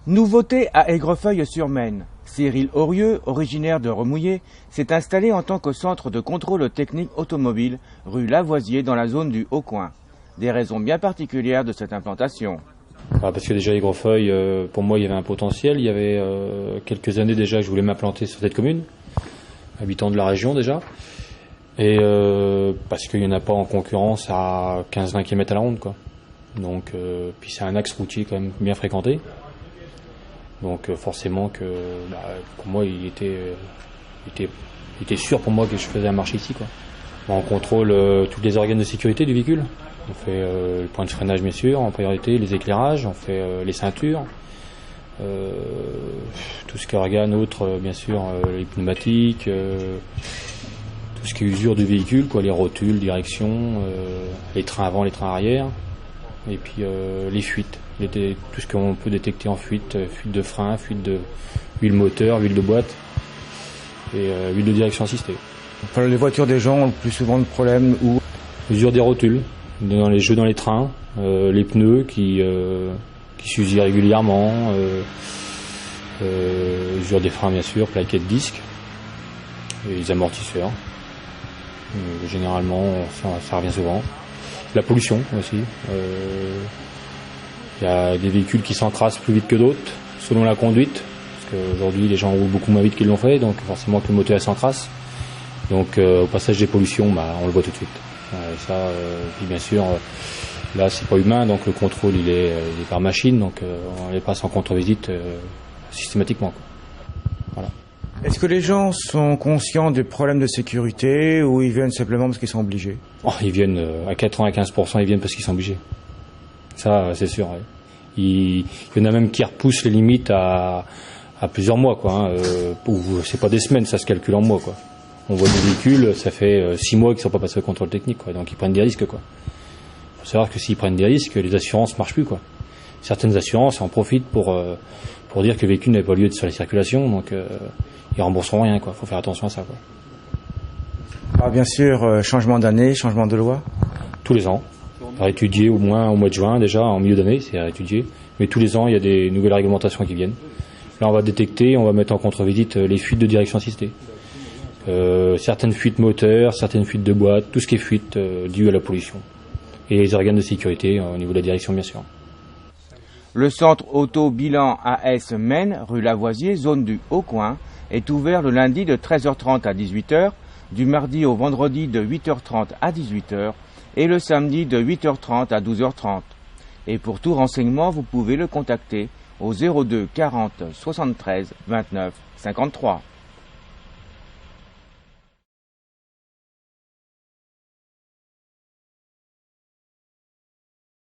Nouveauté à Aigrefeuille-sur-Maine. Cyril Aurieux, originaire de Remouillé, s'est installé en tant que centre de contrôle technique automobile rue Lavoisier dans la zone du Haut-Coin. Des raisons bien particulières de cette implantation. Parce que déjà Aigrefeuille, pour moi il y avait un potentiel. Il y avait quelques années déjà que je voulais m'implanter sur cette commune, habitant de la région déjà. Et parce qu'il n'y en a pas en concurrence à 15-20 km à la ronde, quoi. Donc, puis c'est un axe routier quand même bien fréquenté. Donc forcément que pour moi il était sûr pour moi que je faisais un marché ici, quoi. On contrôle tous les organes de sécurité du véhicule. On fait le point de freinage bien sûr, en priorité les éclairages, on fait les ceintures, tout ce qui est organes autres bien sûr, les pneumatiques, tout ce qui est usure du véhicule, quoi, les rotules, direction, les trains avant, les trains arrière, et puis les fuites. Tout ce qu'on peut détecter en fuite, fuite de frein, fuite de huile moteur, huile de boîte et huile de direction assistée. Enfin, les voitures des gens ont le plus souvent le problème où usure des rotules, dans les jeux dans les trains, les pneus qui s'usent irrégulièrement, usure des freins bien sûr, plaquettes disques et les amortisseurs. Généralement, ça revient souvent. La pollution aussi. Il y a des véhicules qui s'encrassent plus vite que d'autres, selon la conduite, parce qu'aujourd'hui les gens roulent beaucoup moins vite qu'ils l'ont fait, donc forcément que le moteur s'encrasse. Donc au passage des pollutions, on le voit tout de suite. Puis bien sûr, là c'est pas humain, donc le contrôle il est par machine, donc on les passe en contre-visite systématiquement, quoi. Voilà. Est-ce que les gens sont conscients des problèmes de sécurité ou ils viennent simplement parce qu'ils sont obligés? Ils viennent à 95%, ils viennent parce qu'ils sont obligés. Ça, c'est sûr. Ouais. Il y en a même qui repoussent les limites à plusieurs mois, quoi. C'est pas des semaines, ça se calcule en mois, quoi. On voit des véhicules, ça fait 6 mois qu'ils sont pas passés au contrôle technique, quoi. Donc ils prennent des risques, quoi. Faut savoir que s'ils prennent des risques, les assurances marchent plus, quoi. Certaines assurances en profitent pour dire que le véhicule n'avait pas lieu sur la circulation, donc ils rembourseront rien, quoi. Faut faire attention à ça, quoi. Alors bien sûr, changement d'année, changement de loi. Tous les ans. À étudier au moins au mois de juin déjà, en milieu d'année, c'est à étudier. Mais tous les ans, il y a des nouvelles réglementations qui viennent. Là, on va détecter, on va mettre en contre-visite les fuites de direction assistée. Certaines fuites moteurs, certaines fuites de boîte, tout ce qui est fuite due à la pollution. Et les organes de sécurité au niveau de la direction, bien sûr. Le centre auto bilan AS Maine, rue Lavoisier, zone du Haut-Coin, est ouvert le lundi de 13h30 à 18h, du mardi au vendredi de 8h30 à 18h, et le samedi de 8h30 à 12h30. Et pour tout renseignement, vous pouvez le contacter au 02 40 73 29 53.